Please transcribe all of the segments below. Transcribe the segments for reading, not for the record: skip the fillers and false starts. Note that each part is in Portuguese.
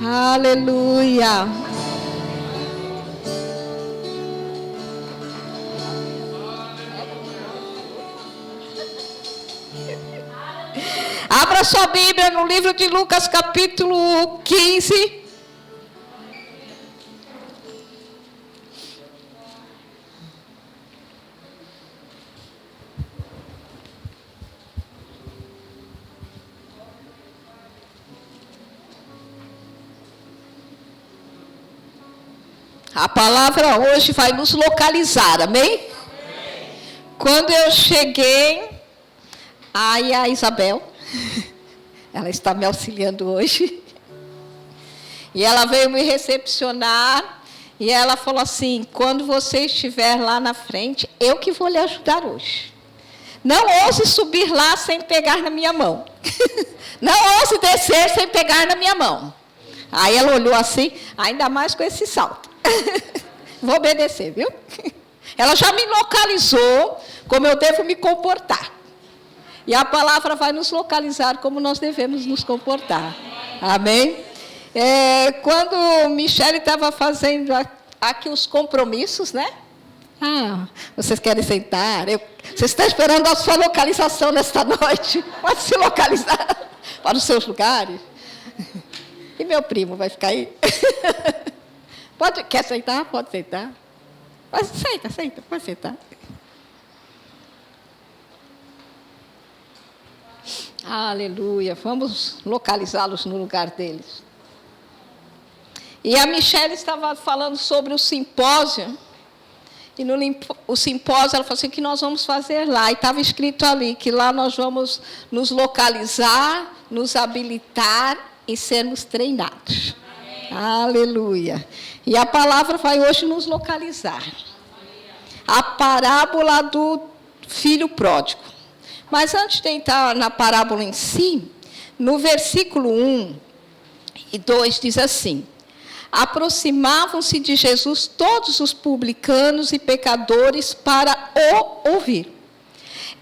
Aleluia. Abra sua Bíblia no livro de Lucas, capítulo 15. A palavra hoje vai nos localizar, amém? Quando eu cheguei, aí a Isabel, ela está me auxiliando hoje, e ela veio me recepcionar, e ela falou assim: quando você estiver lá na frente, eu que vou lhe ajudar hoje. Não ouse subir lá sem pegar na minha mão. Não ouse descer sem pegar na minha mão. Aí ela olhou assim, ainda mais com esse salto. Vou obedecer, viu? Ela já me localizou como eu devo me comportar. E a palavra vai nos localizar como nós devemos nos comportar. Amém? Quando Michele estava fazendo aqui os compromissos, né? Vocês querem sentar? Vocês estão esperando a sua localização nesta noite? Pode se localizar para os seus lugares. E meu primo vai ficar aí? Quer sentar? Pode sentar. Senta, pode sentar. Aleluia. Vamos localizá-los no lugar deles. E a Michele estava falando sobre o simpósio. E o simpósio, ela falou assim: que nós vamos fazer lá. E estava escrito ali que lá nós vamos nos localizar, nos habilitar e sermos treinados. Aleluia. E a palavra vai hoje nos localizar. A parábola do filho pródigo. Mas antes de entrar na parábola em si, no versículo 1 e 2 diz assim: aproximavam-se de Jesus todos os publicanos e pecadores para o ouvir.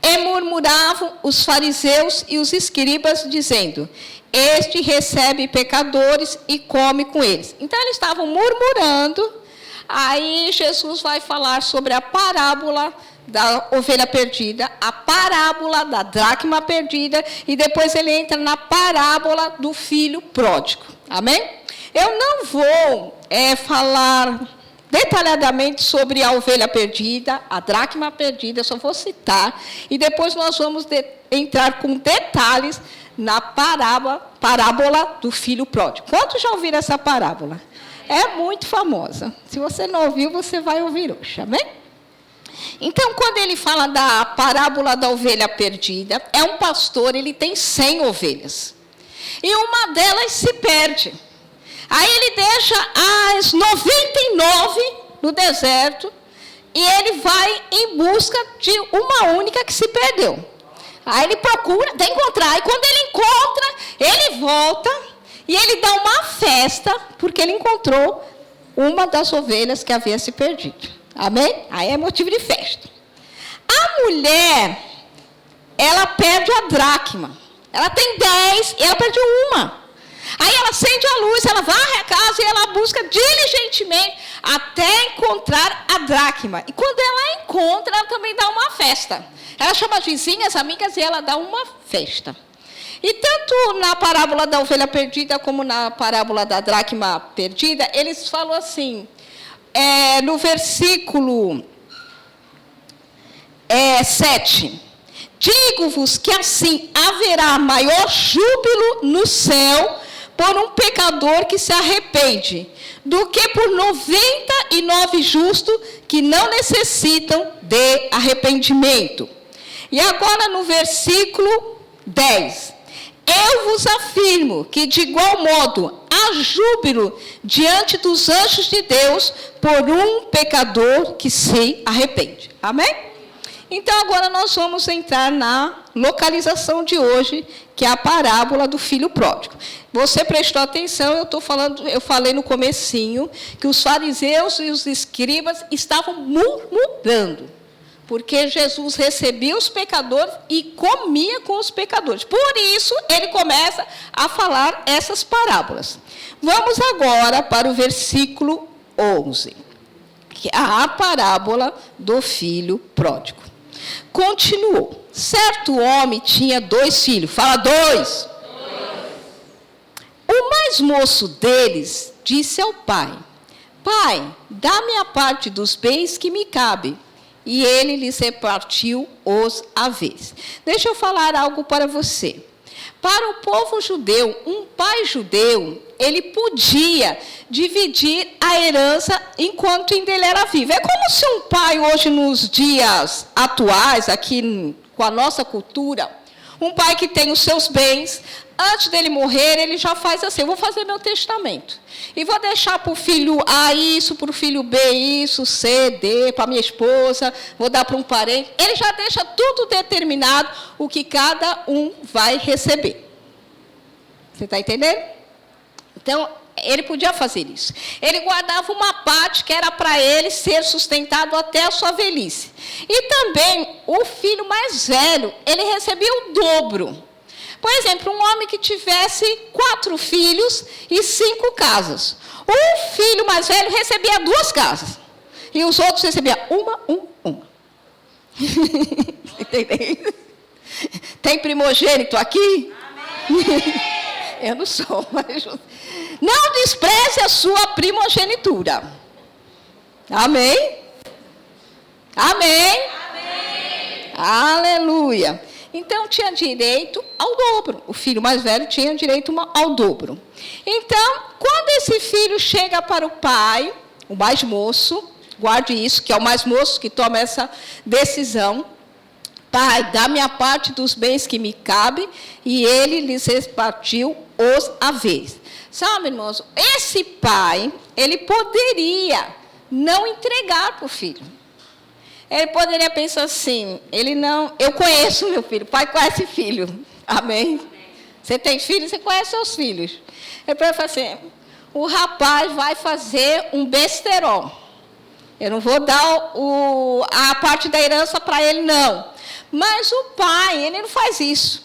E murmuravam os fariseus e os escribas, dizendo: este recebe pecadores e come com eles. Então, eles estavam murmurando. Aí, Jesus vai falar sobre a parábola da ovelha perdida, a parábola da dracma perdida, e depois ele entra na parábola do filho pródigo. Amém? Eu não vou falar detalhadamente sobre a ovelha perdida, a dracma perdida, eu só vou citar, e depois nós vamos entrar com detalhes na parábola do filho pródigo. Quantos já ouviram essa parábola? É muito famosa. Se você não ouviu, você vai ouvir hoje, amém? Então, quando ele fala da parábola da ovelha perdida, é um pastor, ele tem 100 ovelhas. E uma delas se perde. Aí ele deixa as 99 no deserto e ele vai em busca de uma única que se perdeu. Aí ele procura até encontrar. E quando ele encontra, ele volta e ele dá uma festa, porque ele encontrou uma das ovelhas que havia se perdido. Amém? Aí é motivo de festa. A mulher, ela perde a dracma. Ela tem 10 e ela perde uma. Aí ela acende a luz, ela varre a casa e ela busca diligentemente até encontrar a dracma. E quando ela encontra, ela também dá uma festa. Ela chama as vizinhas, amigas, e ela dá uma festa. E tanto na parábola da ovelha perdida como na parábola da dracma perdida, eles falam assim, no versículo 7, digo-vos que assim haverá maior júbilo no céu por um pecador que se arrepende, do que por 99 justos que não necessitam de arrependimento. E agora no versículo 10. Eu vos afirmo que de igual modo há júbilo diante dos anjos de Deus por um pecador que se arrepende. Amém? Então agora nós vamos entrar na localização de hoje, que é a parábola do filho pródigo. Você prestou atenção, eu falei no comecinho que os fariseus e os escribas estavam murmurando. Porque Jesus recebia os pecadores e comia com os pecadores. Por isso, ele começa a falar essas parábolas. Vamos agora para o versículo 11, que é a parábola do filho pródigo. Continuou. Certo homem tinha 2 filhos. Fala 2. O mais moço deles disse ao pai: Pai, dá-me a parte dos bens que me cabe. E ele lhes repartiu os haveres. Deixa eu falar algo para você. Para o povo judeu, um pai judeu, ele podia dividir a herança enquanto ainda ele era vivo. É como se um pai hoje, nos dias atuais, aqui com a nossa cultura, um pai que tem os seus bens, antes dele morrer, ele já faz assim: eu vou fazer meu testamento. E vou deixar para o filho A isso, para o filho B isso, C, D, para minha esposa, vou dar para um parente. Ele já deixa tudo determinado, o que cada um vai receber. Você está entendendo? Então, ele podia fazer isso. Ele guardava uma parte que era para ele ser sustentado até a sua velhice. E também, o filho mais velho, ele recebia o dobro. Por exemplo, um homem que tivesse 4 filhos e 5 casas. O filho mais velho recebia 2 casas. E os outros recebiam uma. Entendeu? Tem primogênito aqui? Amém. Eu não sou, mas... Não despreze a sua primogenitura. Amém? Amém? Amém. Aleluia. Então, tinha direito ao dobro. O filho mais velho tinha direito ao dobro. Então, quando esse filho chega para o pai, o mais moço, guarde isso, que é o mais moço que toma essa decisão: Pai, dá-me a parte dos bens que me cabe, e ele lhes repartiu os haveres. Sabe, irmãos, esse pai, ele poderia não entregar para o filho. Ele poderia pensar assim: eu conheço meu filho, o pai conhece filho. Amém? Você tem filho, você conhece seus filhos. Ele poderia falar assim: o rapaz vai fazer um besterol. Eu não vou dar a parte da herança para ele, não. Mas o pai, ele não faz isso.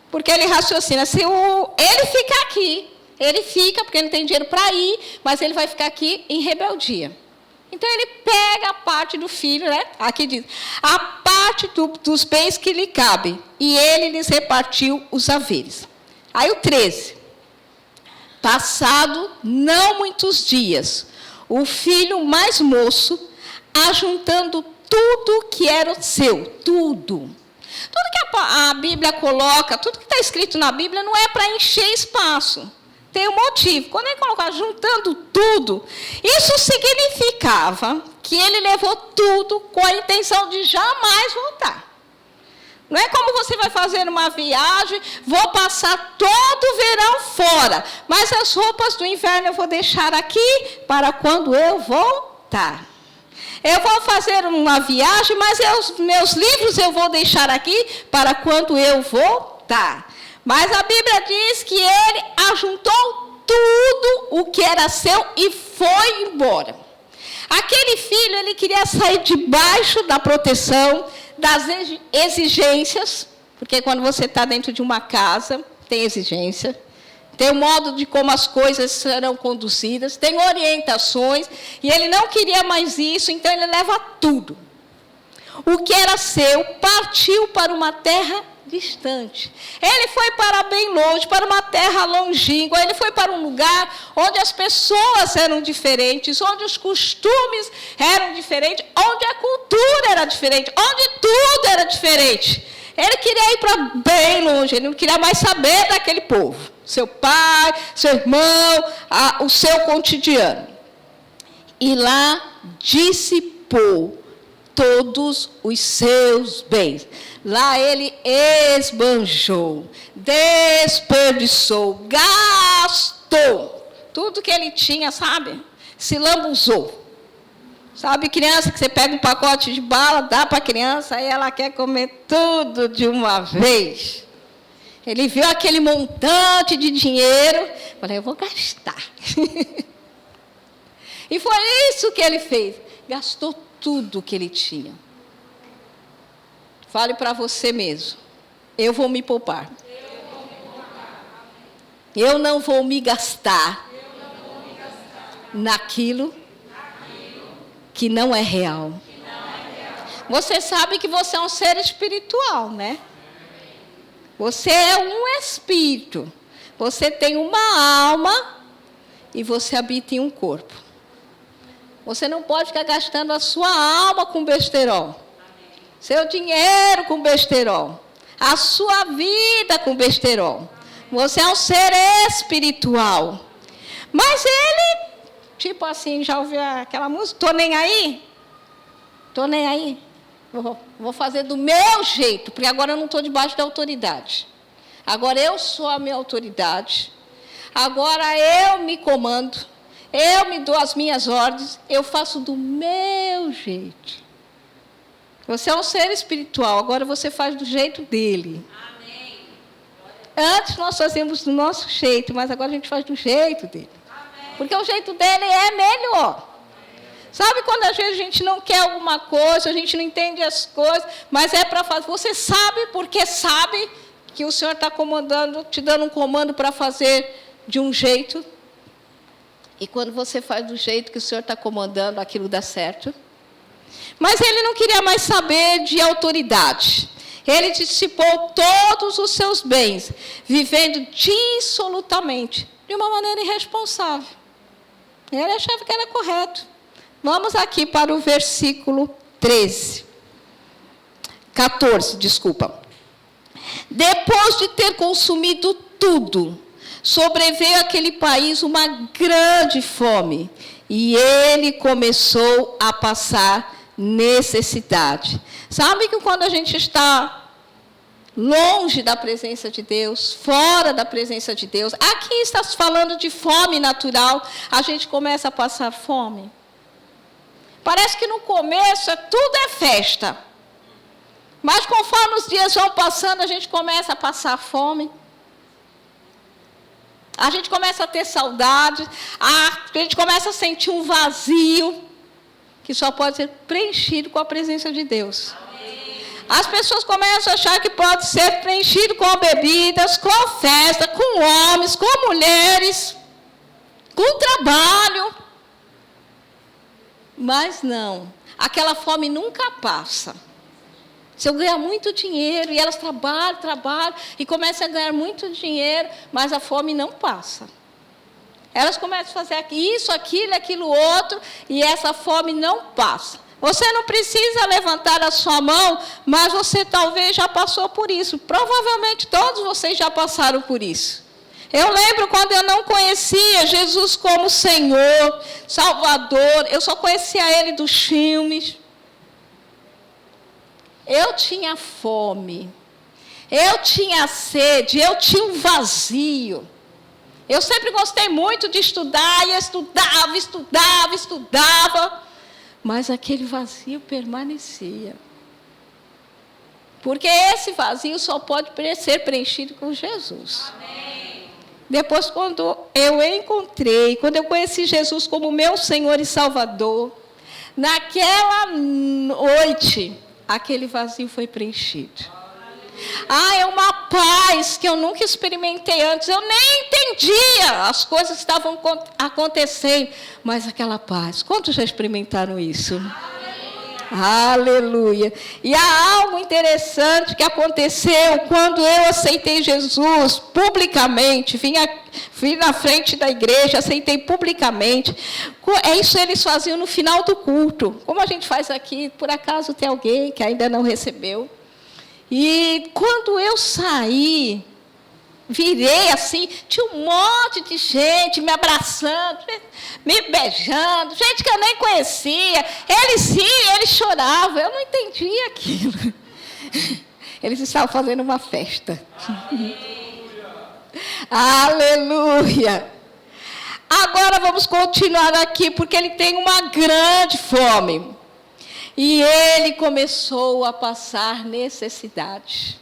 Porque ele raciocina: se ele ficar aqui, ele fica, porque não tem dinheiro para ir, mas ele vai ficar aqui em rebeldia. Então, ele pega a parte do filho, né? Aqui diz, a parte dos bens que lhe cabe, e ele lhes repartiu os haveres. Aí o 13. Passado não muitos dias, o filho mais moço, ajuntando tudo que era seu, tudo. Tudo que a Bíblia coloca, tudo que está escrito na Bíblia não é para encher espaço. Tem um motivo. Quando ele colocou juntando tudo, isso significava que ele levou tudo com a intenção de jamais voltar. Não é como você vai fazer uma viagem, vou passar todo o verão fora, mas as roupas do inverno eu vou deixar aqui para quando eu voltar. Eu vou fazer uma viagem, mas os meus livros eu vou deixar aqui para quando eu voltar. Mas a Bíblia diz que ele ajuntou tudo o que era seu e foi embora. Aquele filho, ele queria sair debaixo da proteção, das exigências, porque quando você está dentro de uma casa, tem exigência, tem o modo de como as coisas serão conduzidas, tem orientações, e ele não queria mais isso, então ele leva tudo. O que era seu partiu para uma terra distante. Ele foi para bem longe, para uma terra longínqua. Ele foi para um lugar onde as pessoas eram diferentes, onde os costumes eram diferentes, onde a cultura era diferente, onde tudo era diferente. Ele queria ir para bem longe, ele não queria mais saber daquele povo. Seu pai, seu irmão, o seu cotidiano. E lá dissipou todos os seus bens. Lá ele esbanjou, desperdiçou, gastou. Tudo que ele tinha, sabe? Se lambuzou. Sabe, criança, que você pega um pacote de bala, dá para a criança, aí ela quer comer tudo de uma vez. Ele viu aquele montante de dinheiro, falei, eu vou gastar. E foi isso que ele fez. Gastou tudo que ele tinha. Fale para você mesmo. Eu vou me poupar. Eu não vou me gastar naquilo que não é real. Você sabe que você é um ser espiritual, né? Você é um espírito. Você tem uma alma e você habita em um corpo. Você não pode ficar gastando a sua alma com besterol. Seu dinheiro com besterol. A sua vida com besterol. Você é um ser espiritual. Mas ele, tipo assim, já ouviu aquela música? Tô nem aí? Tô nem aí. Vou fazer do meu jeito, porque agora eu não estou debaixo da autoridade. Agora eu sou a minha autoridade. Agora eu me comando. Eu me dou as minhas ordens. Eu faço do meu jeito. Você é um ser espiritual, agora você faz do jeito dele. Amém. Antes nós fazíamos do nosso jeito, mas agora a gente faz do jeito dele. Amém. Porque o jeito dele é melhor. Sabe quando às vezes a gente não quer alguma coisa, a gente não entende as coisas, mas é para fazer. Você sabe porque sabe que o Senhor está comandando, te dando um comando para fazer de um jeito. E quando você faz do jeito que o Senhor está comandando, aquilo dá certo. Mas ele não queria mais saber de autoridade. Ele dissipou todos os seus bens, vivendo dissolutamente, de uma maneira irresponsável. Ele achava que era correto. Vamos aqui para o versículo 14, desculpa. Depois de ter consumido tudo, sobreveio àquele país uma grande fome, e ele começou a passar necessidade. Sabe que quando a gente está longe da presença de Deus, fora da presença de Deus, aqui está falando de fome natural, a gente começa a passar fome. Parece que no começo tudo é festa. Mas conforme os dias vão passando, a gente começa a passar fome. A gente começa a ter saudade. A gente começa a sentir um vazio que só pode ser preenchido com a presença de Deus. Amém. As pessoas começam a achar que pode ser preenchido com bebidas, com festa, com homens, com mulheres, com trabalho. Mas não, aquela fome nunca passa. Se eu ganhar muito dinheiro, e elas trabalham, e começam a ganhar muito dinheiro, mas a fome não passa. Elas começam a fazer isso, aquilo, outro, e essa fome não passa. Você não precisa levantar a sua mão, mas você talvez já passou por isso. Provavelmente todos vocês já passaram por isso. Eu lembro quando eu não conhecia Jesus como Senhor, Salvador, eu só conhecia Ele dos filmes. Eu tinha fome, eu tinha sede, eu tinha um vazio. Eu sempre gostei muito de estudar, e estudava, mas aquele vazio permanecia. Porque esse vazio só pode ser preenchido com Jesus. Amém. Depois, quando eu conheci Jesus como meu Senhor e Salvador, naquela noite, aquele vazio foi preenchido. É uma paz que eu nunca experimentei antes. Eu nem entendia as coisas que estavam acontecendo. Mas aquela paz, quantos já experimentaram isso? Aleluia. E há algo interessante que aconteceu quando eu aceitei Jesus publicamente, vim na frente da igreja, aceitei publicamente. É isso que eles faziam no final do culto. Como a gente faz aqui, por acaso tem alguém que ainda não recebeu. E quando eu saí, virei assim, tinha um monte de gente me abraçando, me beijando, gente que eu nem conhecia. Eles choravam, eu não entendia aquilo. Eles estavam fazendo uma festa. Aleluia! Agora vamos continuar aqui, porque ele tem uma grande fome. E ele começou a passar necessidade.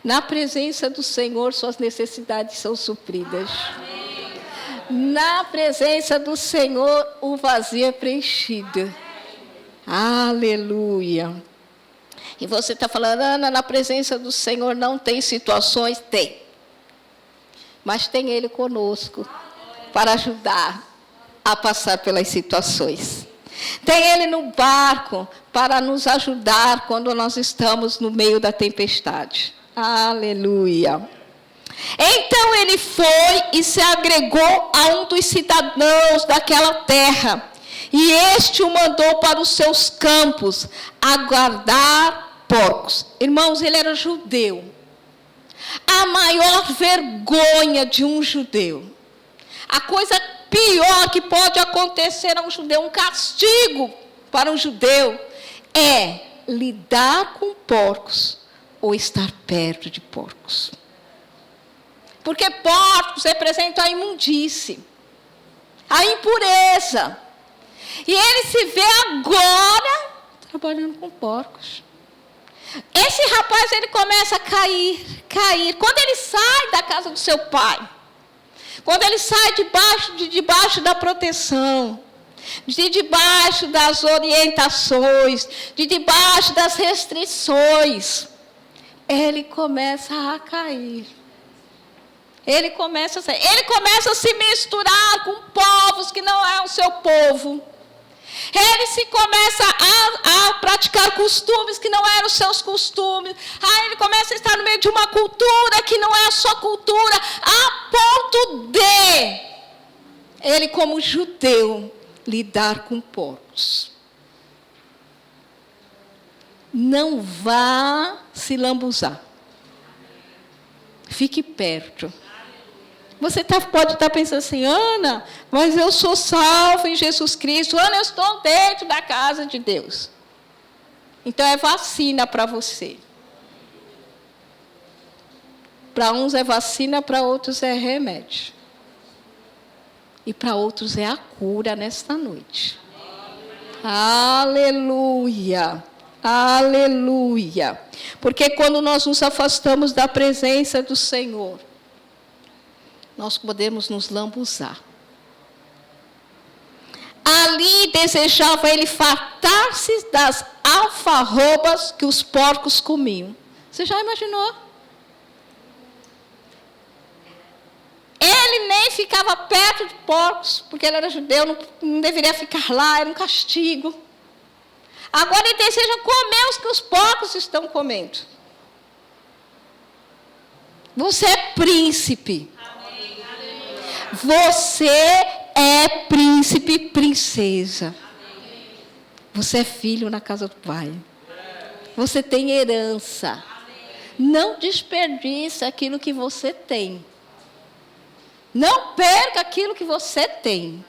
Na presença do Senhor, suas necessidades são supridas. Amém. Na presença do Senhor, o vazio é preenchido. Amém. Aleluia. E você está falando, Ana, na presença do Senhor não tem situações? Tem. Mas tem Ele conosco para ajudar a passar pelas situações. Tem Ele no barco para nos ajudar quando nós estamos no meio da tempestade. Aleluia. Então ele foi e se agregou a um dos cidadãos daquela terra. E este o mandou para os seus campos a guardar porcos. Irmãos, ele era judeu. A maior vergonha de um judeu, a coisa pior que pode acontecer a um judeu, um castigo para um judeu, é lidar com porcos ou estar perto de porcos. Porque porcos representam a imundície, a impureza. E ele se vê agora trabalhando com porcos. Esse rapaz, ele começa a cair. Quando ele sai da casa do seu pai, quando ele sai debaixo da proteção, debaixo das orientações, debaixo das restrições, ele começa a cair. Ele começa a se misturar com povos que não é o seu povo. Ele começa a praticar costumes que não eram os seus costumes. Ele começa a estar no meio de uma cultura que não é a sua cultura, a ponto de ele, como judeu, lidar com porcos. Não vá se lambuzar. Fique perto. Você pode estar pensando assim, Ana, mas eu sou salvo em Jesus Cristo. Ana, eu estou dentro da casa de Deus. Então é vacina para você. Para uns é vacina, para outros é remédio. E para outros é a cura nesta noite. Aleluia. Aleluia. Porque quando nós nos afastamos da presença do Senhor, nós podemos nos lambuzar. Ali desejava ele fartar-se das alfarrobas que os porcos comiam. Você já imaginou? Ele nem ficava perto de porcos, porque ele era judeu, não deveria ficar lá, era um castigo. Agora ele deseja comer os que os porcos estão comendo. Você é príncipe. Você é príncipe e princesa. Você é filho na casa do Pai. Você tem herança. Não desperdice aquilo que você tem. Não perca aquilo que você tem.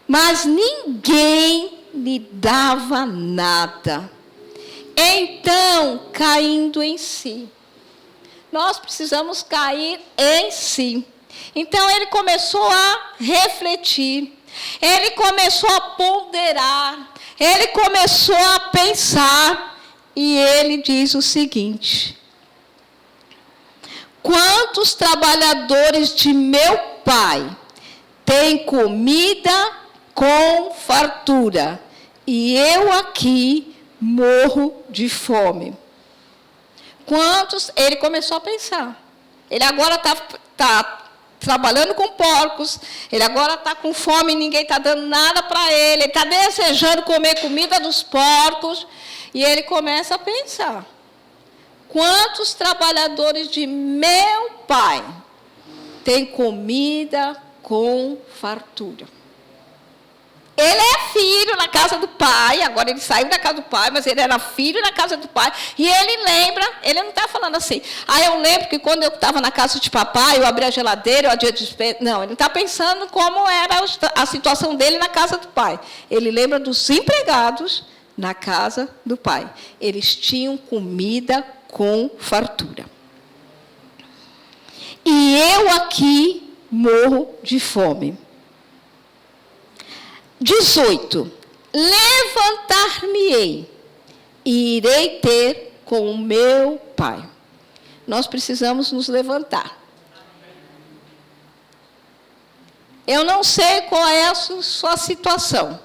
Mas ninguém lhe dava nada. Então, caindo em si. Nós precisamos cair em si. Então, ele começou a refletir. Ele começou a ponderar. Ele começou a pensar. E ele diz o seguinte: quantos trabalhadores de meu pai têm comida com fartura, e eu aqui morro de fome? Quantos? Ele começou a pensar. Ele agora está trabalhando com porcos, ele agora está com fome, ninguém está dando nada para ele, ele está desejando comer comida dos porcos, e ele começa a pensar: quantos trabalhadores de meu pai têm comida com fartura? Ele é filho na casa do pai, agora ele saiu da casa do pai, mas ele era filho na casa do pai. E ele lembra, ele não está falando assim, eu lembro que quando eu estava na casa de papai, eu abri a geladeira, eu abri a despensa. Não, ele está pensando como era a situação dele na casa do pai. Ele lembra dos empregados na casa do pai. Eles tinham comida com fartura. E eu aqui morro de fome. 18. Levantar-me-ei e irei ter com o meu pai. Nós precisamos nos levantar. Eu não sei qual é a sua situação,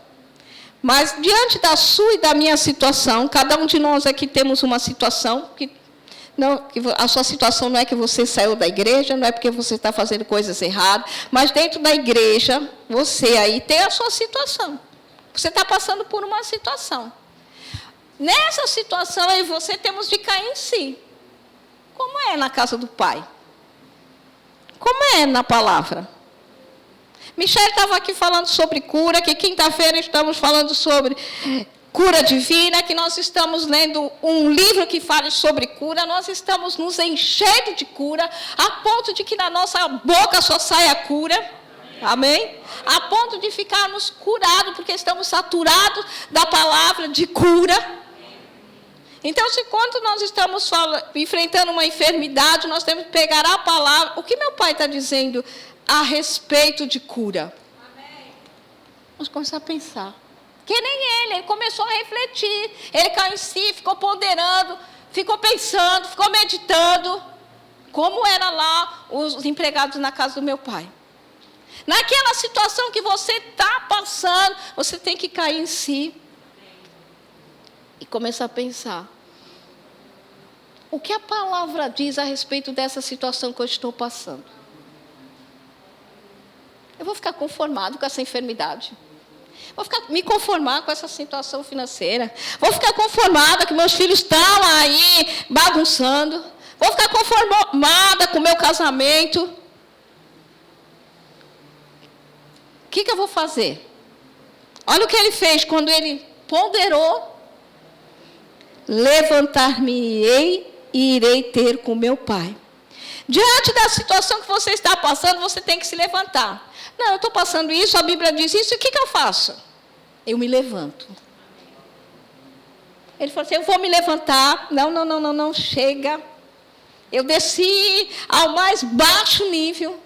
Mas diante da sua e da minha situação, cada um de nós aqui temos uma situação que a sua situação não é que você saiu da igreja, não é porque você está fazendo coisas erradas, mas dentro da igreja, você aí tem a sua situação. Você está passando por uma situação. Nessa situação aí você temos de cair em si. Como é na casa do Pai? Como é na palavra? Michele estava aqui falando sobre cura, que quinta-feira estamos falando sobre cura divina, que nós estamos lendo um livro que fala sobre cura, nós estamos nos enchendo de cura, a ponto de que na nossa boca só sai a cura. Amém? A ponto de ficarmos curados, porque estamos saturados da palavra de cura. Então, se quando nós estamos enfrentando uma enfermidade, nós temos que pegar a palavra. O que meu pai está dizendo a respeito de cura? Amém. Vamos começar a pensar. Que nem ele começou a refletir. Ele caiu em si, ficou ponderando, ficou pensando, ficou meditando. Como eram lá os empregados na casa do meu pai. Naquela situação que você está passando, você tem que cair em si. E começar a pensar. O que a palavra diz a respeito dessa situação que eu estou passando? Eu vou ficar conformado com essa enfermidade. Vou me conformar com essa situação financeira. Vou ficar conformada que meus filhos estão aí bagunçando. Vou ficar conformada com o meu casamento. O que eu vou fazer? Olha o que ele fez quando ele ponderou. Levantar-me-ei e irei ter com meu pai. Diante da situação que você está passando, você tem que se levantar. Não, eu estou passando isso, a Bíblia diz isso, e o que eu faço? Eu me levanto. Ele falou assim, eu vou me levantar. Não, chega. Eu desci ao mais baixo nível.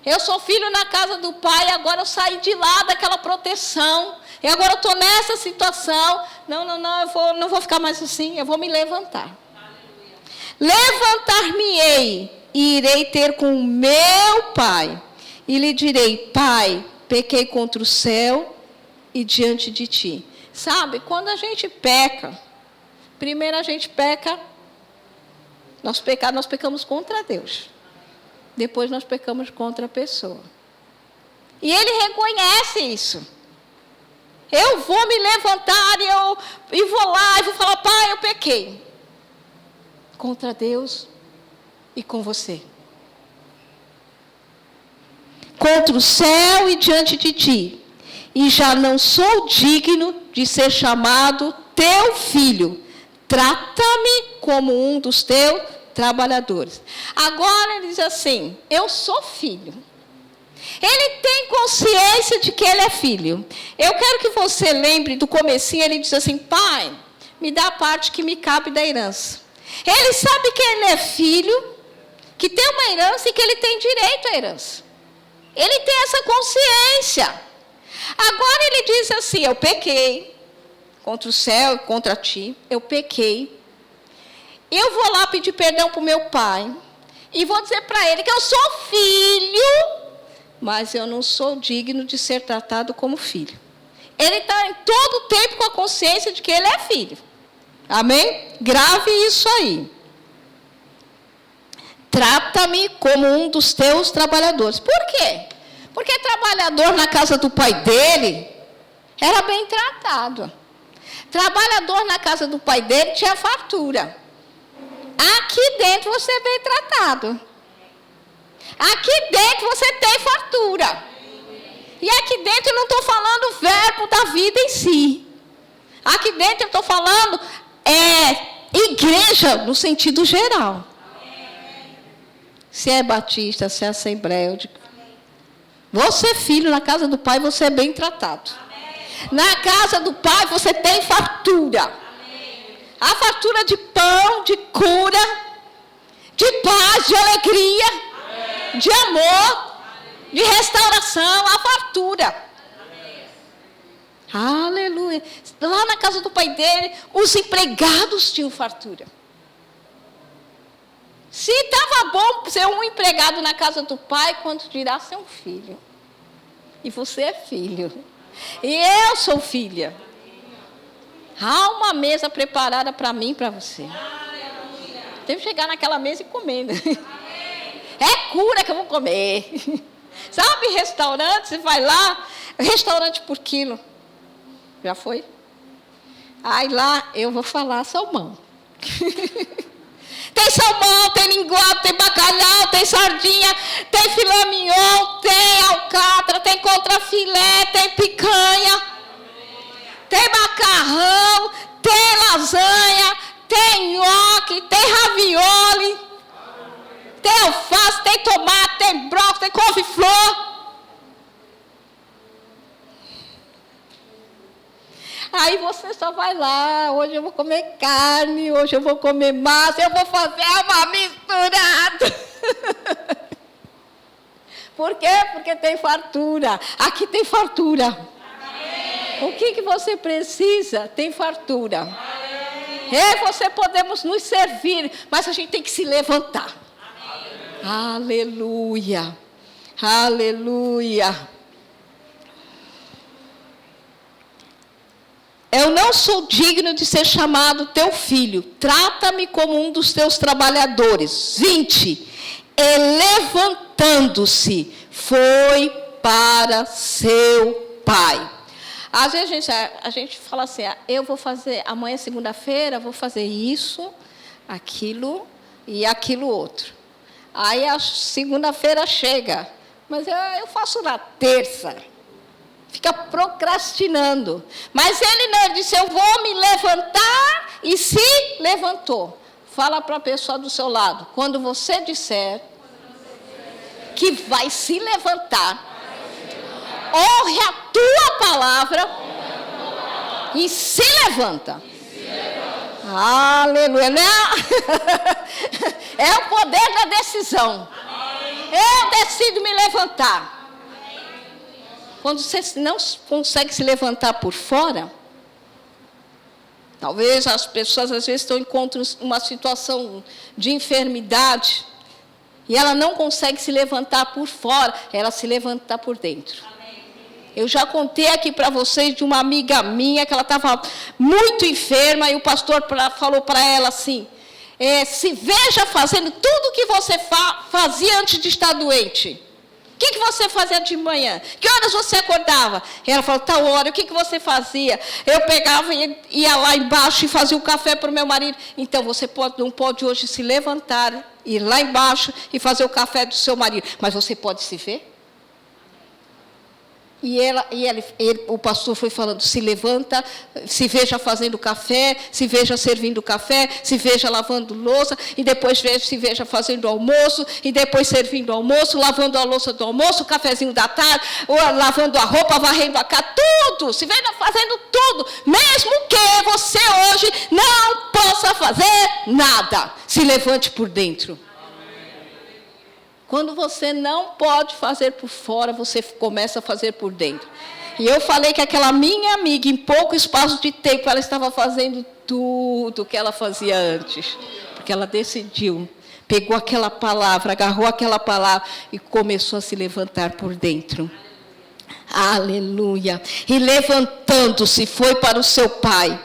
Eu sou filho na casa do pai, agora eu saí de lá daquela proteção. E agora eu estou nessa situação. Eu não vou ficar mais assim, eu vou me levantar. Levantar-me-ei e irei ter com meu pai. E lhe direi, pai, pequei contra o céu e diante de ti. Sabe, quando a gente peca, primeiro a gente peca, nós pecamos contra Deus. Depois nós pecamos contra a pessoa. E ele reconhece isso. Eu vou me levantar e vou lá e vou falar, pai, eu pequei. Contra Deus e com você. Contra o céu e diante de ti. E já não sou digno de ser chamado teu filho. Trata-me como um dos teus trabalhadores. Agora ele diz assim, eu sou filho. Ele tem consciência de que ele é filho. Eu quero que você lembre do comecinho, ele diz assim, pai, me dá a parte que me cabe da herança. Ele sabe que ele é filho, que tem uma herança e que ele tem direito à herança. Ele tem essa consciência. Agora ele diz assim, eu pequei contra o céu e contra ti, eu pequei. Eu vou lá pedir perdão para o meu pai e vou dizer para ele que eu sou filho, mas eu não sou digno de ser tratado como filho. Ele está em todo o tempo com a consciência de que ele é filho. Amém? Grave isso aí. Trata-me como um dos teus trabalhadores. Por quê? Porque trabalhador na casa do pai dele era bem tratado. Trabalhador na casa do pai dele tinha fartura. Aqui dentro você é bem tratado. Aqui dentro você tem fartura. E aqui dentro eu não estou falando o verbo da vida em si. Aqui dentro eu estou falando igreja no sentido geral. Se é batista, se é assembleia. Você é filho na casa do pai, você é bem tratado. Na casa do pai você tem fartura. A fartura de pão, de cura, de paz, de alegria, de amor, de restauração, a fartura. Aleluia. Lá na casa do pai dele, os empregados tinham fartura. Se estava bom ser um empregado na casa do pai, quanto dirá ser um filho? E você é filho. E eu sou filha. Há uma mesa preparada para mim e para você. Tem que chegar naquela mesa e comer. Né? É cura que eu vou comer. Sabe, restaurante, você vai lá, restaurante por quilo. Já foi? Aí lá eu vou falar salmão. Tem salmão, tem linguado, tem bacalhau, tem sardinha, tem filé mignon, tem alcatra, tem contrafilé, tem picanha, tem macarrão, tem lasanha, tem nhoque, tem ravioli, tem alface, tem tomate, tem brócolis, tem couve-flor. Aí você só vai lá, hoje eu vou comer carne, hoje eu vou comer massa, eu vou fazer uma misturada. Por quê? Porque tem fartura. Aqui tem fartura. Amém. O que você precisa? Tem fartura. Amém. Eu e você podemos nos servir, mas a gente tem que se levantar. Amém. Aleluia. Aleluia. Eu não sou digno de ser chamado teu filho. Trata-me como um dos teus trabalhadores. 20. E levantando-se, foi para seu pai. Às vezes a gente fala assim, eu vou fazer, amanhã segunda-feira, vou fazer isso, aquilo e aquilo outro. Aí a segunda-feira chega, mas eu faço na terça. Fica procrastinando. Mas ele não, ele disse, eu vou me levantar, e se levantou. Fala para a pessoa do seu lado, quando você disser que vai se levantar, honre a tua palavra e se levanta. Aleluia. É o poder da decisão. Eu decido me levantar. Quando você não consegue se levantar por fora, talvez as pessoas às vezes encontram uma situação de enfermidade e ela não consegue se levantar por fora, ela se levanta por dentro. Eu já contei aqui para vocês de uma amiga minha que ela estava muito enferma e o pastor falou para ela assim, se veja fazendo tudo o que você fazia antes de estar doente. O que você fazia de manhã? Que horas você acordava? E ela falou, tal hora, o que você fazia? Eu pegava e ia lá embaixo e fazia um café para o meu marido. Então, você não pode hoje se levantar, ir lá embaixo e fazer o café do seu marido. Mas você pode se ver? E o pastor foi falando, se levanta, se veja fazendo café, se veja servindo café, se veja lavando louça, e depois se veja fazendo almoço, e depois servindo almoço, lavando a louça do almoço, o cafezinho da tarde, ou lavando a roupa, varrendo a casa, tudo, se veja fazendo tudo, mesmo que você hoje não possa fazer nada, se levante por dentro. Quando você não pode fazer por fora, você começa a fazer por dentro. E eu falei que aquela minha amiga, em pouco espaço de tempo, ela estava fazendo tudo o que ela fazia antes. Porque ela decidiu, pegou aquela palavra, agarrou aquela palavra e começou a se levantar por dentro. Aleluia. E levantando-se, foi para o seu pai.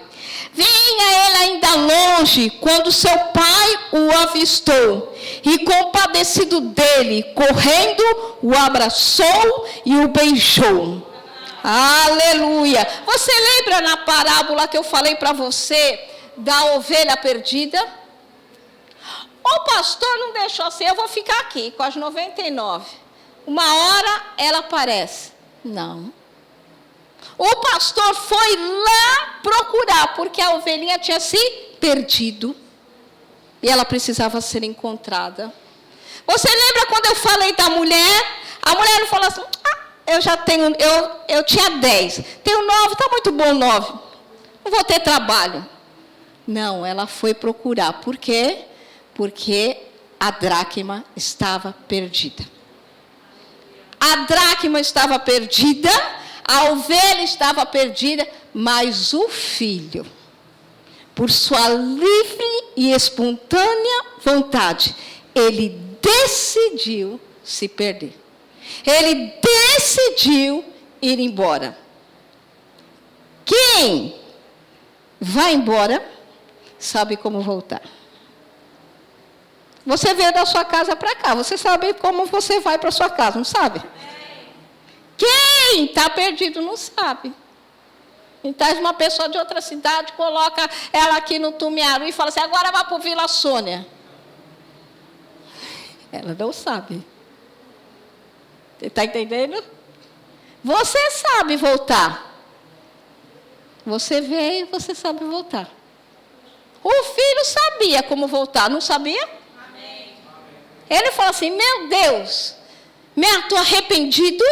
Vinha ele ainda longe, quando seu pai o avistou, e compadecido dele, correndo, o abraçou e o beijou. Aleluia. Você lembra na parábola que eu falei para você, da ovelha perdida? O pastor não deixou assim, eu vou ficar aqui com as 99. Uma hora ela aparece. Não. O pastor foi lá procurar, porque a ovelhinha tinha se perdido. E ela precisava ser encontrada. Você lembra quando eu falei da mulher? A mulher não falou assim, eu tinha 10. Tenho 9, está muito bom 9. Não vou ter trabalho. Não, ela foi procurar. Por quê? Porque a dracma estava perdida. A dracma estava perdida. A ovelha estava perdida, mas o filho, por sua livre e espontânea vontade, ele decidiu se perder. Ele decidiu ir embora. Quem vai embora sabe como voltar. Você veio da sua casa para cá, você sabe como você vai para sua casa, não sabe? Quem está perdido não sabe. E traz uma pessoa de outra cidade, coloca ela aqui no Tumiaru e fala assim, agora vai para o Vila Sônia. Ela não sabe. Você está entendendo? Você sabe voltar. Você veio, você sabe voltar. O filho sabia como voltar, não sabia? Amém. Ele falou assim, meu Deus, estou arrependido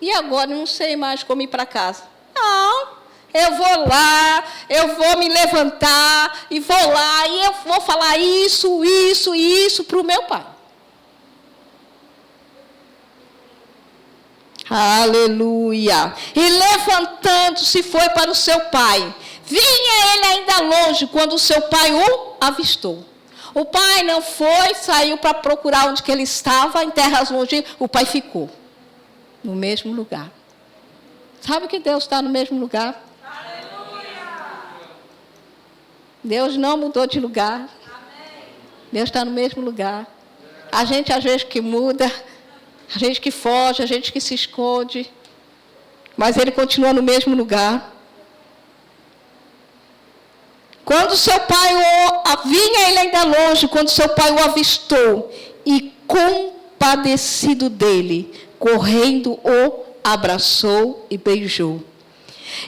e agora não sei mais como ir para casa. Não, eu vou lá, eu vou me levantar e vou lá e eu vou falar isso para o meu pai. Aleluia. E levantando-se foi para o seu pai. Vinha ele ainda longe quando o seu pai o avistou. O pai não foi, saiu para procurar onde que ele estava, em terras longínquas. O pai ficou no mesmo lugar. Sabe que Deus está no mesmo lugar? Aleluia. Deus não mudou de lugar. Amém. Deus está no mesmo lugar. A gente às vezes que muda, a gente que foge, a gente que se esconde, mas Ele continua no mesmo lugar. Quando seu pai vinha ele ainda longe, quando seu pai o avistou, e compadecido dele, correndo o abraçou e beijou.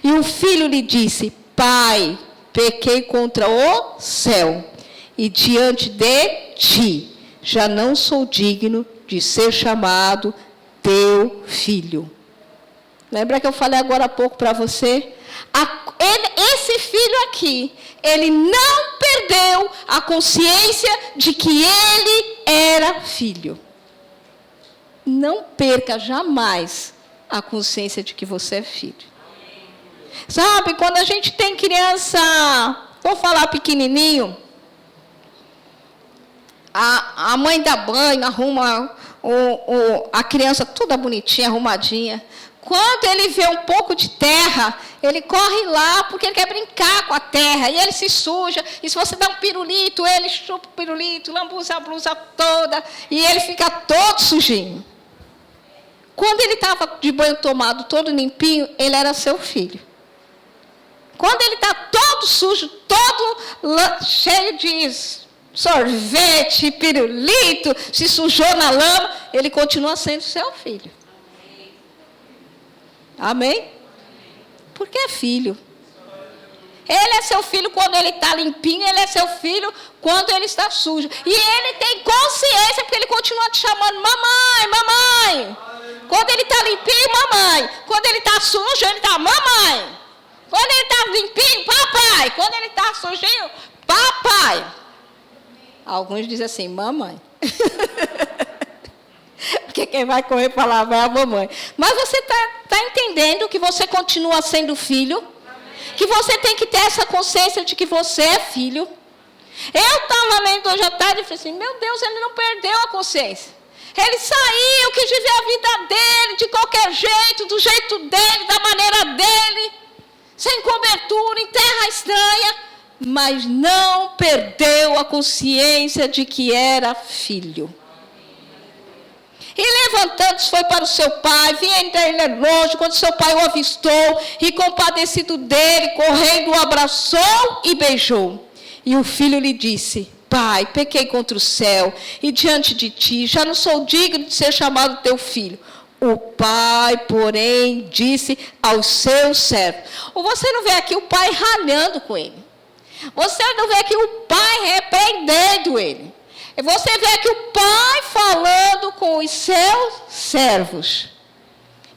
E o filho lhe disse, pai, pequei contra o céu, e diante de ti, já não sou digno de ser chamado teu filho. Lembra que eu falei agora há pouco para você? Esse filho aqui, ele não perdeu a consciência de que ele era filho. Não perca jamais a consciência de que você é filho. Sabe, quando a gente tem criança, vou falar pequenininho, a mãe dá banho, arruma a criança toda bonitinha, arrumadinha. Quando ele vê um pouco de terra, ele corre lá porque ele quer brincar com a terra. E ele se suja. E se você dá um pirulito, ele chupa o pirulito, lambuza a blusa toda. E ele fica todo sujinho. Quando ele estava de banho tomado, todo limpinho, ele era seu filho. Quando ele está todo sujo, todo cheio de sorvete, pirulito, se sujou na lama, ele continua sendo seu filho. Amém? Porque é filho. Ele é seu filho quando ele está limpinho, ele é seu filho quando ele está sujo. E ele tem consciência porque ele continua te chamando mamãe, mamãe. Quando ele está limpinho, mamãe. Quando ele está sujo, ele está mamãe. Quando ele está limpinho, papai. Quando ele está sujinho, papai. Alguns dizem assim, mamãe. Porque quem vai correr para lá vai a mamãe. Mas você está entendendo que você continua sendo filho? Amém. Que você tem que ter essa consciência de que você é filho? Eu estava lendo hoje à tarde e falei assim, meu Deus, ele não perdeu a consciência. Ele saiu, quis viver a vida dele, de qualquer jeito, do jeito dele, da maneira dele, sem cobertura, em terra estranha, mas não perdeu a consciência de que era filho. E levantando-se foi para o seu pai, vinha ainda longe, quando seu pai o avistou, e compadecido dele, correndo, o abraçou e beijou. E o filho lhe disse, pai, pequei contra o céu, e diante de ti, já não sou digno de ser chamado teu filho. O pai, porém, disse aos seus servos. Ou você não vê aqui o pai ralhando com ele. Você não vê aqui o pai repreendendo ele. Você vê aqui o pai falando com os seus servos.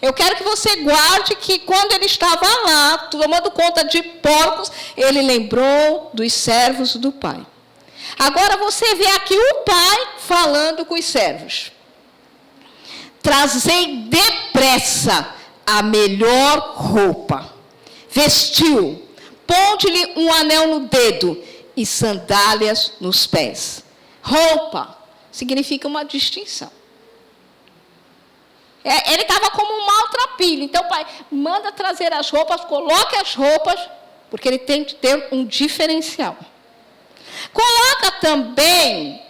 Eu quero que você guarde que quando ele estava lá, tomando conta de porcos, ele lembrou dos servos do pai. Agora você vê aqui o pai falando com os servos. Trazei depressa a melhor roupa. Vestiu, ponde-lhe um anel no dedo e sandálias nos pés. Roupa significa uma distinção. Ele estava como um maltrapilho. Então o pai manda trazer as roupas, coloque as roupas, porque ele tem que ter um diferencial. Coloca também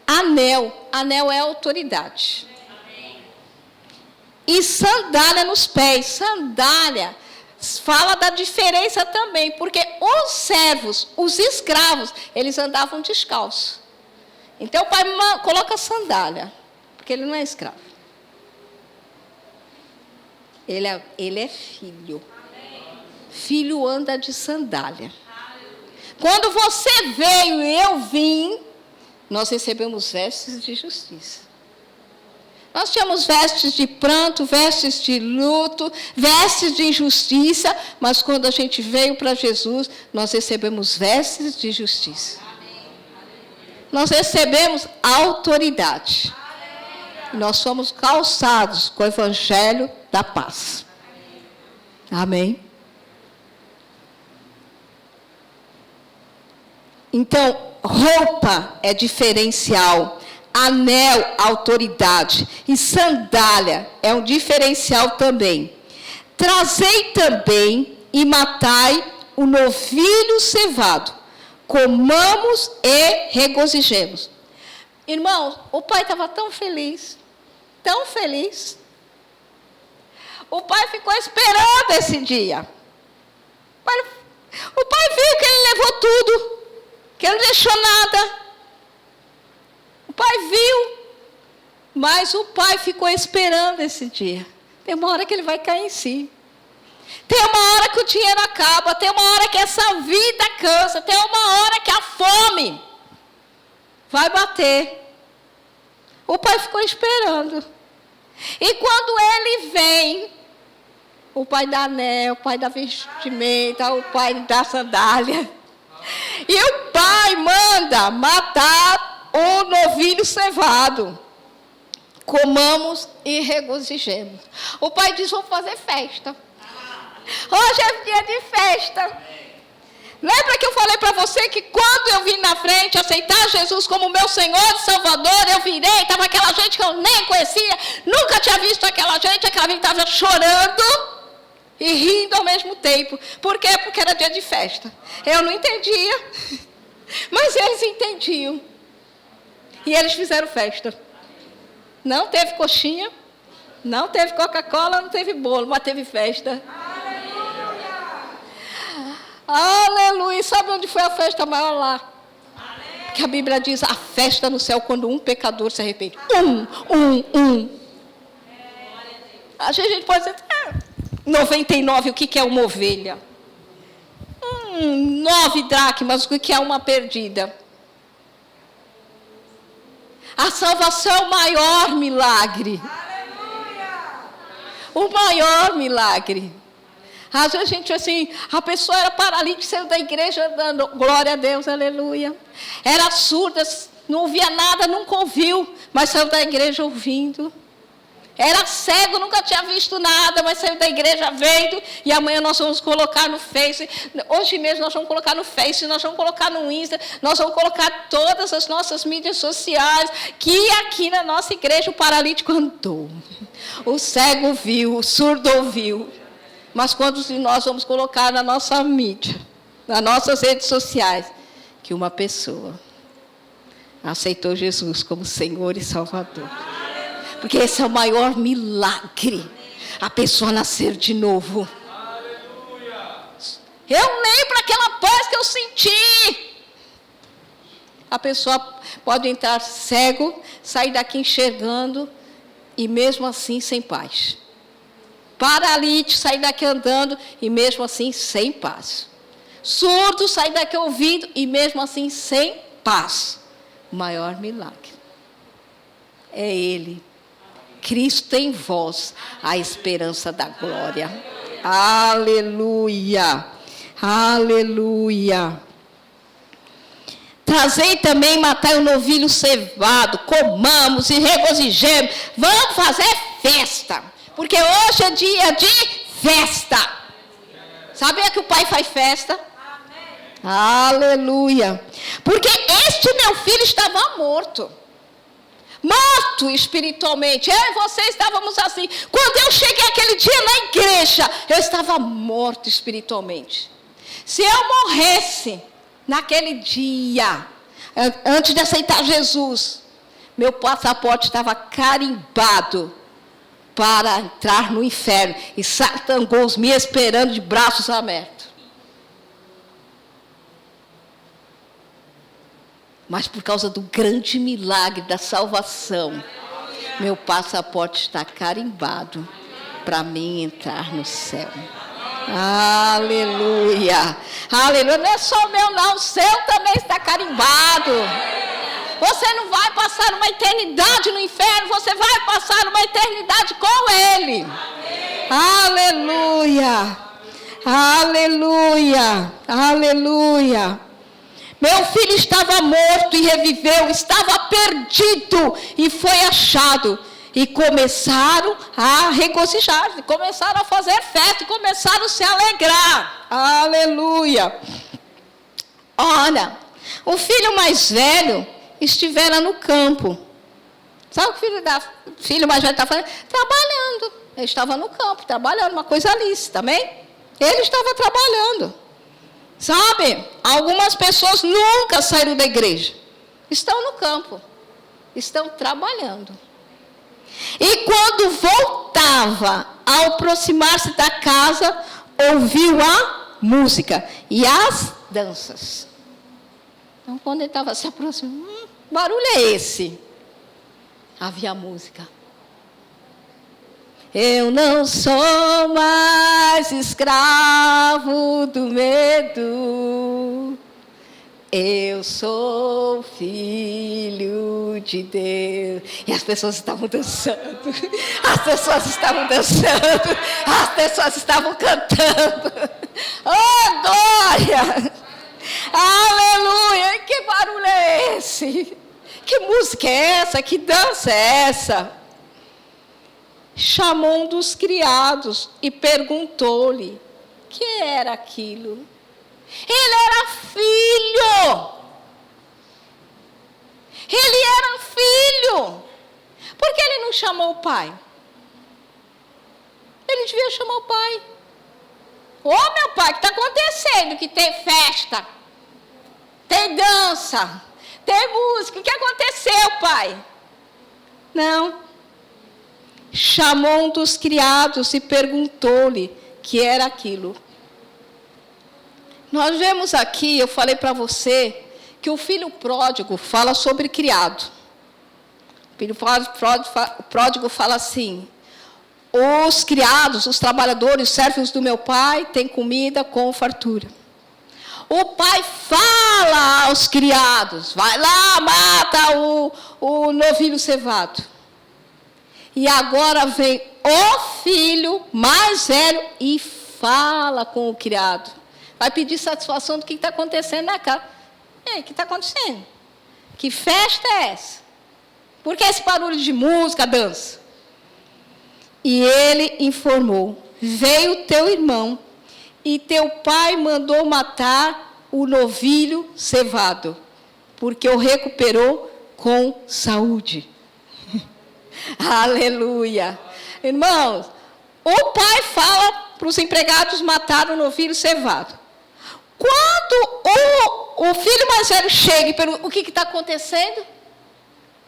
anel. Anel é autoridade. E sandália nos pés. Sandália fala da diferença também, porque os servos, os escravos, eles andavam descalços. Então o pai coloca sandália, porque ele não é escravo. Ele é filho. Filho anda de sandália. Quando você veio e eu vim, nós recebemos vestes de justiça. Nós tínhamos vestes de pranto, vestes de luto, vestes de injustiça, mas quando a gente veio para Jesus, nós recebemos vestes de justiça. Nós recebemos autoridade. Nós somos calçados com o evangelho da paz. Amém? Então, roupa é diferencial. Anel, autoridade, e sandália é um diferencial também. Trazei também e matai o novilho cevado, comamos e regozijemos. Irmãos, o pai estava tão feliz, tão feliz. O pai ficou esperando esse dia. O pai viu que ele levou tudo, que ele não deixou nada. O pai viu, mas o pai ficou esperando esse dia. Tem uma hora que ele vai cair em si. Tem uma hora que o dinheiro acaba, tem uma hora que essa vida cansa, tem uma hora que a fome vai bater. O pai ficou esperando. E quando ele vem, o pai dá anel, o pai dá vestimenta, o pai dá sandália. E o pai manda matar o novilho cevado. Comamos e regozijemos. O pai diz, vamos fazer festa. Hoje é dia de festa. Lembra que eu falei para você que quando eu vim na frente aceitar Jesus como meu Senhor e Salvador, eu virei, estava aquela gente que eu nem conhecia, nunca tinha visto aquela gente estava chorando e rindo ao mesmo tempo. Por quê? Porque era dia de festa. Eu não entendia, mas eles entendiam. E eles fizeram festa. Não teve coxinha, não teve Coca-Cola, não teve bolo, mas teve festa. Aleluia! Sabe onde foi a festa maior lá? Que a Bíblia diz, a festa no céu quando um pecador se arrepende. A gente pode dizer, 99, o que é uma ovelha? 9 dracmas, o que é uma perdida? A salvação é o maior milagre. O maior milagre. Às vezes a gente assim, a pessoa era paralítica, saiu da igreja dando glória a Deus, aleluia. Era surda, não ouvia nada, nunca ouviu, mas saiu da igreja ouvindo. Era cego, nunca tinha visto nada, mas saiu da igreja vendo. E amanhã nós vamos colocar no Face. Hoje mesmo nós vamos colocar no Face, nós vamos colocar no Insta, nós vamos colocar todas as nossas mídias sociais, que aqui na nossa igreja o paralítico andou. O cego viu, o surdo ouviu. Mas quantos de nós vamos colocar na nossa mídia, nas nossas redes sociais, que uma pessoa aceitou Jesus como Senhor e Salvador? Porque esse é o maior milagre, a pessoa nascer de novo. Eu lembro aquela paz que eu senti. A pessoa pode entrar cego, sair daqui enxergando, e mesmo assim sem paz. Paralítico, sair daqui andando, e mesmo assim sem paz. Surdo, sair daqui ouvindo, e mesmo assim sem paz. O maior milagre é Ele. Cristo em vós, a esperança da glória. Aleluia. Aleluia. Trazei também, matai o novilho cevado, comamos e regozijemos. Vamos fazer festa, porque hoje é dia de festa. Sabia que o pai faz festa? Aleluia. Porque este meu filho estava morto, morto espiritualmente. Eu e você estávamos assim. Quando eu cheguei aquele dia na igreja, eu estava morto espiritualmente. Se eu morresse naquele dia, antes de aceitar Jesus, meu passaporte estava carimbado para entrar no inferno. E Satangos me esperando de braços abertos. Mas por causa do grande milagre da salvação, meu passaporte está carimbado para mim entrar no céu. Aleluia. Aleluia. Não é só o meu não, o seu também está carimbado. Você não vai passar uma eternidade no inferno, você vai passar uma eternidade com Ele. Aleluia. Aleluia. Aleluia. Meu filho estava morto e reviveu, estava perdido e foi achado. E começaram a regozijar, começaram a fazer festa, e começaram a se alegrar. Aleluia. Olha, o filho mais velho estivera no campo. Sabe o que o filho mais velho está fazendo? Trabalhando. Ele estava no campo, trabalhando, uma coisa lícita, também. Ele estava trabalhando. Sabe, algumas pessoas nunca saíram da igreja. Estão no campo. Estão trabalhando. E quando voltava, ao aproximar-se da casa, ouviu a música e as danças. Então, quando ele estava se aproximando, barulho é esse? Havia música. Eu não sou mais escravo do medo. Eu sou filho de Deus. E as pessoas estavam dançando. As pessoas estavam dançando. As pessoas estavam cantando. Oh, glória! Aleluia! Que barulho é esse? Que música é essa? Que dança é essa? Chamou um dos criados e perguntou-lhe: que era aquilo? Ele era filho. Ele era filho. Por que ele não chamou o pai? Ele devia chamar o pai. Ô, meu pai, o que está acontecendo? Que tem festa, tem dança, tem música. O que aconteceu, pai? Não. Chamou um dos criados e perguntou-lhe que era aquilo. Nós vemos aqui, eu falei para você, que o filho pródigo fala sobre criado. O filho pródigo fala assim: os criados, os trabalhadores, os servos do meu pai têm comida com fartura. O pai fala aos criados: vai lá, mata o novilho cevado. E agora vem o filho mais velho e fala com o criado. Vai pedir satisfação do que está acontecendo na casa. Ei, o que está acontecendo? Que festa é essa? Por que esse barulho de música, dança? E ele informou: veio teu irmão e teu pai mandou matar o novilho cevado, porque o recuperou com saúde. Aleluia. Irmãos, o pai fala para os empregados matar o novilho cevado. Quando o filho mais velho chega e pergunta: o que está acontecendo?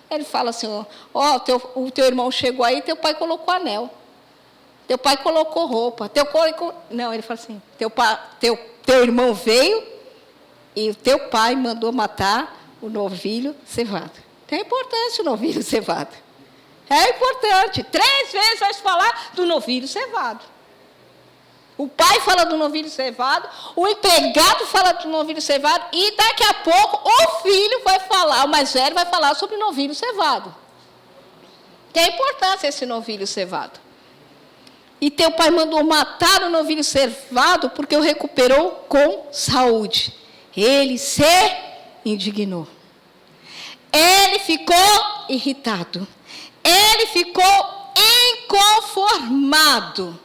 Ele fala assim: o teu irmão chegou aí, teu pai colocou anel. Teu pai colocou roupa. Não, ele fala assim: teu irmão veio e o teu pai mandou matar o novilho cevado. Tem importância o novilho cevado. É importante. 3 vezes vai se falar do novilho cevado. O pai fala do novilho cevado, o empregado fala do novilho cevado, e daqui a pouco o filho vai falar, o mais velho vai falar sobre o novilho cevado. Tem importância esse novilho cevado. E teu pai mandou matar o novilho cevado porque o recuperou com saúde. Ele se indignou. Ele ficou irritado. Ele ficou inconformado.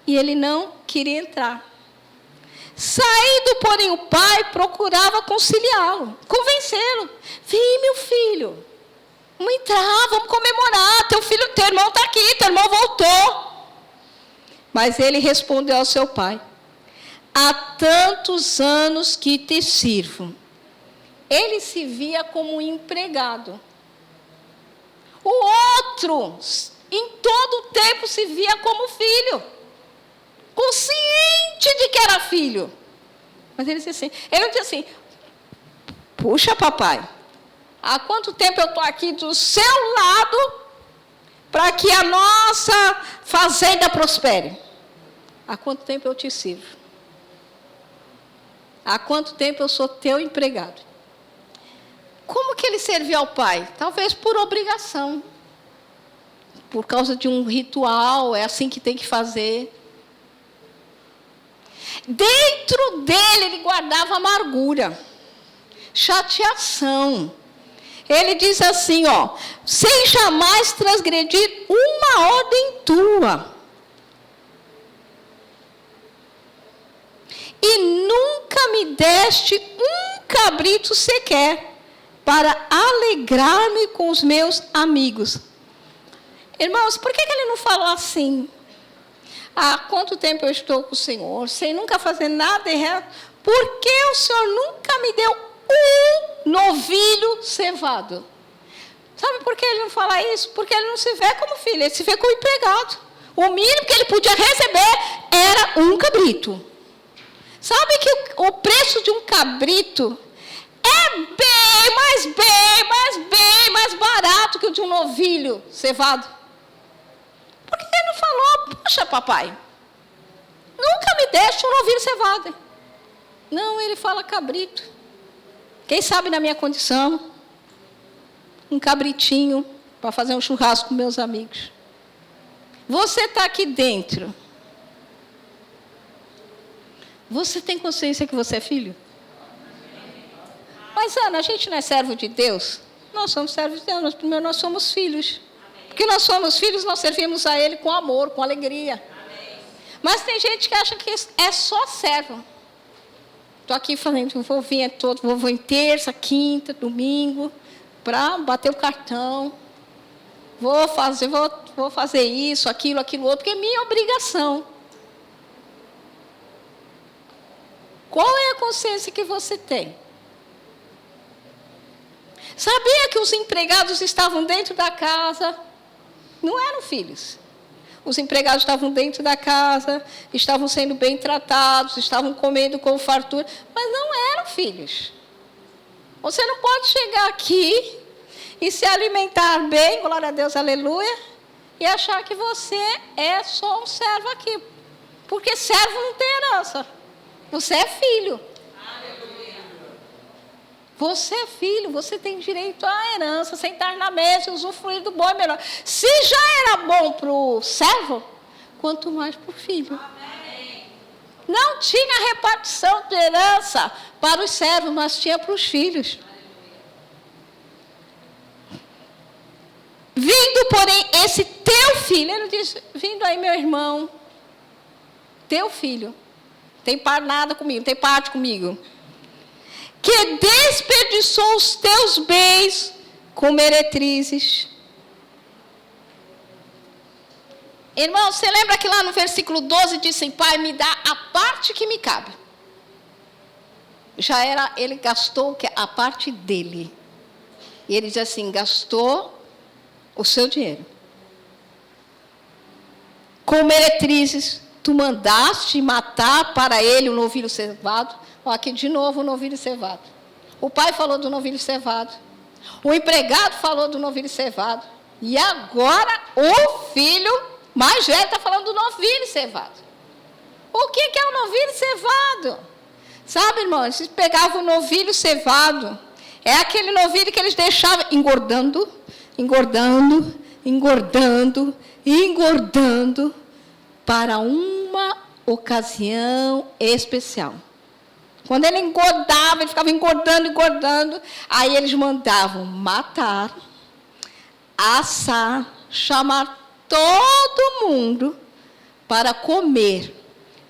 E ele não queria entrar. Saído, porém, o pai procurava conciliá-lo, convencê-lo. Vem, meu filho. Vamos entrar, vamos comemorar. Teu irmão está aqui, teu irmão voltou. Mas ele respondeu ao seu pai: há tantos anos que te sirvo. Ele se via como um empregado. O outro, em todo o tempo, se via como filho. Consciente de que era filho. Mas ele disse assim, ele não disse assim: puxa, papai, há quanto tempo eu estou aqui do seu lado para que a nossa fazenda prospere? Há quanto tempo eu te sirvo? Há quanto tempo eu sou teu empregado? Como que ele servia ao pai? Talvez por obrigação. Por causa de um ritual, é assim que tem que fazer. Dentro dele, ele guardava amargura, chateação. Ele diz assim, sem jamais transgredir uma ordem tua. E nunca me deste um cabrito sequer, para alegrar-me com os meus amigos. Irmãos, por que ele não falou assim? Há quanto tempo eu estou com o Senhor, sem nunca fazer nada errado? Por que o Senhor nunca me deu um novilho cevado? Sabe por que ele não fala isso? Porque ele não se vê como filho, ele se vê como empregado. O mínimo que ele podia receber era um cabrito. Sabe que o preço de um cabrito é bem mais barato que o de um novilho cevado? Por que ele não falou: puxa, papai, nunca me deste um novilho cevado? Não, ele fala cabrito. Quem sabe na minha condição, um cabritinho para fazer um churrasco com meus amigos. Você está aqui dentro. Você tem consciência que você é filho? Mas, Ana, a gente não é servo de Deus? Nós somos servos de Deus, primeiro nós somos filhos. Porque nós somos filhos, nós servimos a Ele com amor, com alegria. Mas tem gente que acha que é só servo. Estou aqui falando, vou em terça, quinta, domingo, para bater o cartão. Vou fazer isso, aquilo outro, porque é minha obrigação. Qual é a consciência que você tem? Sabia que os empregados estavam dentro da casa? Não eram filhos. Os empregados estavam dentro da casa, estavam sendo bem tratados, estavam comendo com fartura, mas não eram filhos. Você não pode chegar aqui e se alimentar bem, glória a Deus, aleluia, e achar que você é só um servo aqui. Porque servo não tem herança. Você é filho. Aleluia. Você é filho, você tem direito à herança, sentar na mesa e usufruir do bom e melhor. Se já era bom para o servo, quanto mais para o filho. Amém. Não tinha repartição de herança para os servos, mas tinha para os filhos. Vindo, porém, esse teu filho, ele diz: vindo aí, meu irmão, teu filho, tem nada comigo, tem parte comigo, que desperdiçou os teus bens com meretrizes. Irmão, você lembra que lá no versículo 12 disse: Pai, me dá a parte que me cabe. Já era, ele gastou a parte dele. E ele diz assim: gastou o seu dinheiro. Com meretrizes, tu mandaste matar para ele o novilho cevado. Ó, aqui de novo o novilho cevado. O pai falou do novilho cevado. O empregado falou do novilho cevado. E agora o filho mais velho está falando do novilho cevado. O que é o novilho cevado? Sabe, irmãos, eles pegavam o novilho cevado. É aquele novilho que eles deixavam engordando, para uma ocasião especial. Quando ele engordava, ele ficava engordando, aí eles mandavam matar, assar, chamar todo mundo para comer,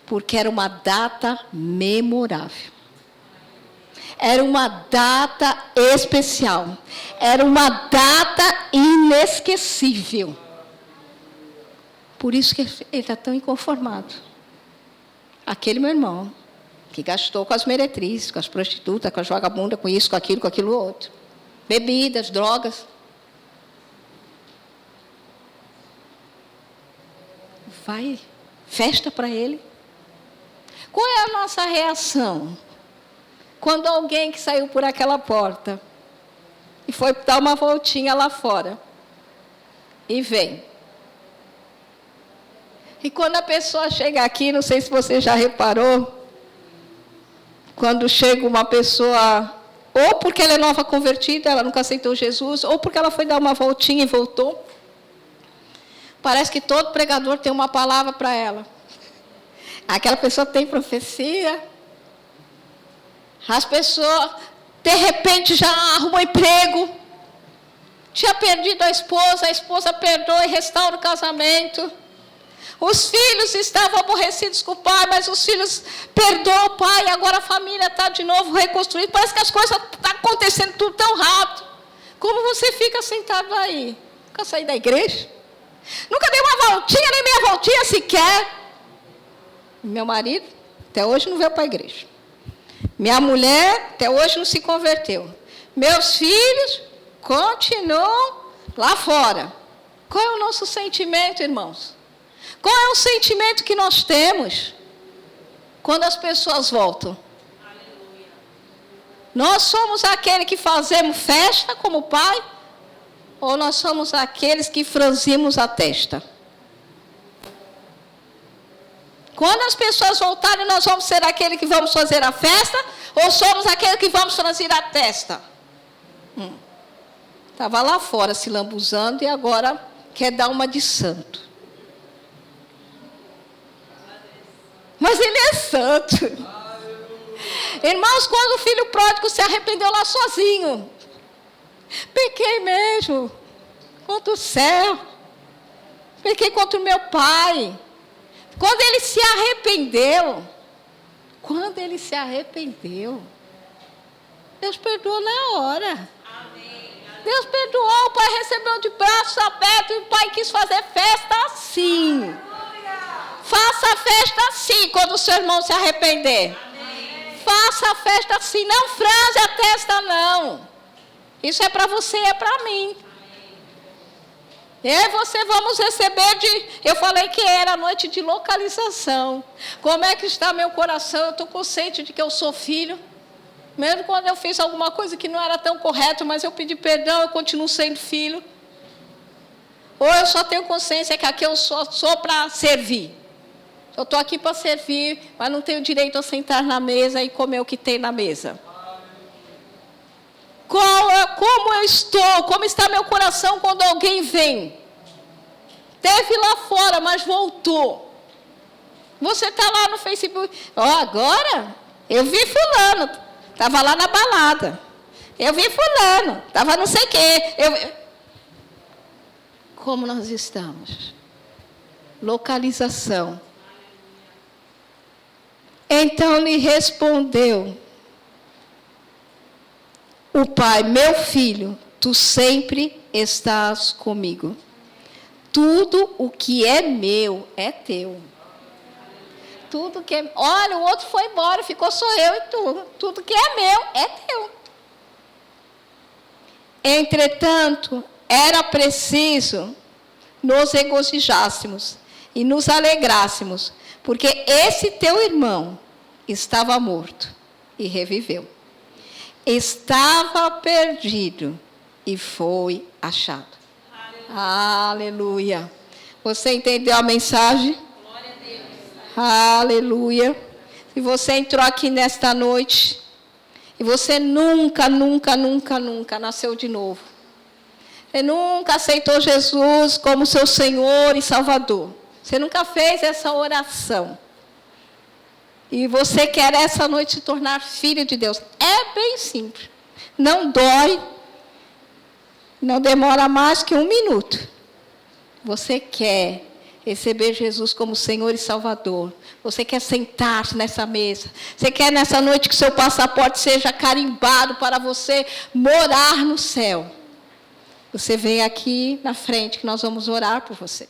porque era uma data memorável. Era uma data especial. Era uma data inesquecível. Por isso que ele está tão inconformado. Aquele meu irmão, que gastou com as meretrizes, com as prostitutas, com as vagabundas, com isso, com aquilo outro. Bebidas, drogas. Vai, festa para ele. Qual é a nossa reação quando alguém que saiu por aquela porta e foi dar uma voltinha lá fora e vem? E quando a pessoa chega aqui, não sei se você já reparou, quando chega uma pessoa, ou porque ela é nova convertida, ela nunca aceitou Jesus, ou porque ela foi dar uma voltinha e voltou, parece que todo pregador tem uma palavra para ela. Aquela pessoa tem profecia. As pessoas, de repente, já arrumam emprego. Tinha perdido a esposa perdoa e restaura o casamento. Os filhos estavam aborrecidos com o pai, mas os filhos perdoam o pai, e agora a família está de novo reconstruída. Parece que as coisas estão acontecendo tudo tão rápido. Como você fica sentado aí? Nunca saí da igreja? Nunca dei uma voltinha, nem meia voltinha sequer. Meu marido, até hoje não veio para a igreja. Minha mulher, até hoje não se converteu. Meus filhos continuam lá fora. Qual é o nosso sentimento, irmãos? Qual é o sentimento que nós temos quando as pessoas voltam? Aleluia. Nós somos aqueles que fazemos festa como pai? Ou nós somos aqueles que franzimos a testa? Quando as pessoas voltarem, nós vamos ser aqueles que vamos fazer a festa? Ou somos aqueles que vamos franzir a testa? Estava lá fora se lambuzando e agora quer dar uma de santo. Mas ele é santo. Irmãos, quando o filho pródigo se arrependeu lá sozinho. Pequei mesmo contra o céu. Pequei contra o meu pai. Quando ele se arrependeu, Deus perdoou na hora. Deus perdoou, o pai recebeu de braços abertos e o pai quis fazer festa assim. Faça a festa assim quando o seu irmão se arrepender. Faça a festa assim, não franze a testa não. Isso é para você e é para mim. Eu e você vamos receber eu falei que era noite de localização. Como é que está meu coração? Eu estou consciente de que eu sou filho. Mesmo quando eu fiz alguma coisa que não era tão correta, mas eu pedi perdão, eu continuo sendo filho. Ou eu só tenho consciência que aqui eu sou para servir. Eu estou aqui para servir, mas não tenho direito a sentar na mesa e comer o que tem na mesa. Como eu estou, como está meu coração quando alguém vem? Teve lá fora, mas voltou. Você está lá no Facebook. Agora, eu vi fulano, estava lá na balada. Eu vi fulano, estava não sei o quê. Como nós estamos? Localização. Então lhe respondeu o pai: meu filho, tu sempre estás comigo. Tudo o que é meu é teu. Tudo que é... Olha, o outro foi embora, ficou só eu e tu. Tudo que é meu é teu. Entretanto, era preciso nos regozijássemos e nos alegrássemos, porque esse teu irmão estava morto e reviveu. Estava perdido e foi achado. Aleluia. Você entendeu a mensagem? Glória a Deus. Aleluia. Se você entrou aqui nesta noite e você nunca nasceu de novo. Você nunca aceitou Jesus como seu Senhor e Salvador. Você nunca fez essa oração. E você quer essa noite se tornar filho de Deus. É bem simples. Não dói. Não demora mais que 1 minuto. Você quer receber Jesus como Senhor e Salvador. Você quer sentar-se nessa mesa. Você quer nessa noite que seu passaporte seja carimbado para você morar no céu. Você vem aqui na frente que nós vamos orar por você.